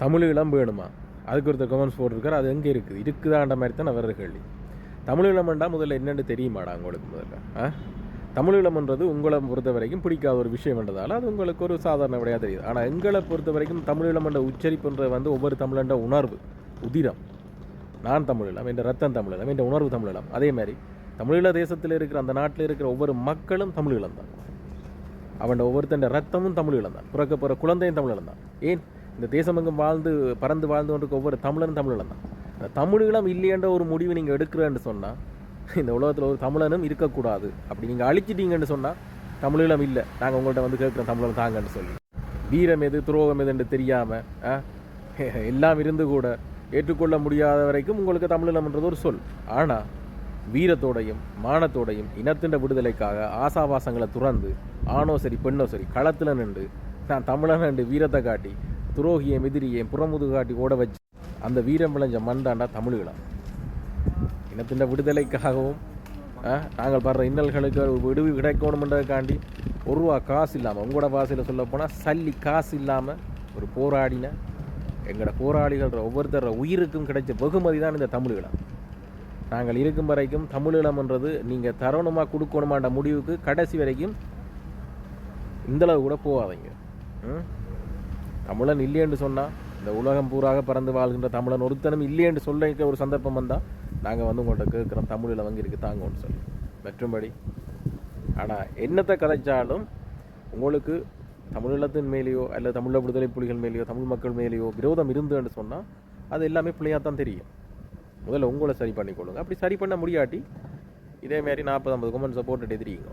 தமிழீழம் வேணுமா? அதுக்கு ஒருத்தர் கமெண்ட்ஸ் போட்டிருக்கார். அது எங்கே இருக்குது? இருக்குதான்ற மாதிரி தான் நான் வர்ற கேள்வி. தமிழீழம்ண்டா முதல்ல என்னென்னு தெரியுமாடா உங்களுக்கு? முதல்ல தமிழீழம்ன்றது உங்களை பொறுத்த வரைக்கும் பிடிக்காத ஒரு விஷயம் என்றதால் அது உங்களுக்கு ஒரு சாதாரண விடையாக தெரியுது. ஆனால் எங்களை பொறுத்த வரைக்கும் தமிழீழம்ன்ற உச்சரிப்புன்றது வந்து ஒவ்வொரு தமிழன்ற உணர்வு, உதிரம். நான் தமிழீழம், என்ற ரத்தம் தமிழீழம், என்ற உணர்வு தமிழீழம். அதே மாதிரி தமிழீழ தேசத்தில் இருக்கிற அந்த நாட்டில் இருக்கிற ஒவ்வொரு மக்களும் தமிழீழம் தான். அவன் ஒவ்வொருத்தன் ரத்தமும் தமிழீழம் தான். பிறக்க போகிற குழந்தையும் தமிழீழம் தான். ஏன் இந்த தேசமெங்கும் பறந்து வாழ்ந்து கொண்டிருக்க ஒவ்வொரு தமிழனும் தமிழீழம் தான். அந்த தமிழீழம் இல்லையன்ற ஒரு முடிவு நீங்கள் எடுக்கிறேன்னு சொன்னால் இந்த உலகத்தில் ஒரு தமிழனும் இருக்கக்கூடாது. அப்படி நீங்கள் அழிச்சிட்டீங்கன்னு சொன்னால் தமிழீழம் இல்லை, நாங்கள் உங்கள்கிட்ட வந்து கேட்குறோம் தமிழன் தாங்கன்னு சொல்லி. வீரம் எது துரோகம் எதுன்னு தெரியாமல் எல்லாம் இருந்து கூட ஏற்றுக்கொள்ள முடியாத வரைக்கும் உங்களுக்கு தமிழீழம்ன்றது ஒரு சொல். ஆனால் வீரத்தோடையும் மானத்தோடையும் இனத்தின் விடுதலைக்காக ஆசாபாசங்களை துறந்து ஆணோ சரி பெண்ணோ சரி களத்தில் நின்று நான் தமிழன் என்று வீரத்தை காட்டி துரோகியை எதிரியை புறமுது காட்டி ஓட வச்சு அந்த வீரம் விளைஞ்ச மண்டாண்டா தமிழீழம். இனத்தின் விடுதலைக்காகவும் நாங்கள் படுற இன்னல்களுக்கு விடுவி கிடைக்கணுன்றதுக்காண்டி ஒரு ரூபா காசு இல்லாமல், உங்களோட பாசையில் சொல்ல போனால் சல்லி காசு இல்லாமல் ஒரு போராடின எங்களோட போராளிகள் ஒவ்வொருத்தர உயிருக்கும் கிடைச்ச வெகுமதி தான் இந்த தமிழீழம். நாங்கள் இருக்கும் வரைக்கும் தமிழீழம்ன்றது நீங்கள் தரணுமா கொடுக்கணுமான்ற முடிவுக்கு கடைசி வரைக்கும் இந்தளவு கூட போகாதீங்க. தமிழன் இல்லையென்று சொன்னால் இந்த உலகம் பூராக பறந்து வாழ்கின்ற தமிழன் ஒருத்தனும் இல்லையென்று சொல்ல ஒரு சந்தர்ப்பம் வந்தால் நாங்கள் வந்து உங்கள்கிட்ட கேட்குறோம் தமிழில் வந்து இருக்குது தாங்கன்னு சொல்லி மற்றும்படி. ஆனால் என்னத்தை கதைச்சாலும் உங்களுக்கு தமிழீழத்தின் மேலேயோ அல்லது தமிழ் விடுதலை புலிகள் மேலேயோ தமிழ் மக்கள் மேலேயோ விரோதம் இருந்துன்னு சொன்னால் அது எல்லாமே பிள்ளையாக தான் தெரியும். முதல்ல உங்களை சரி பண்ணிக்கொள்ளுங்க. அப்படி சரி பண்ண முடியாட்டி இதேமாரி 40-50 கமெண்ட்ஸை போட்டுட்டு எதிரிங்க.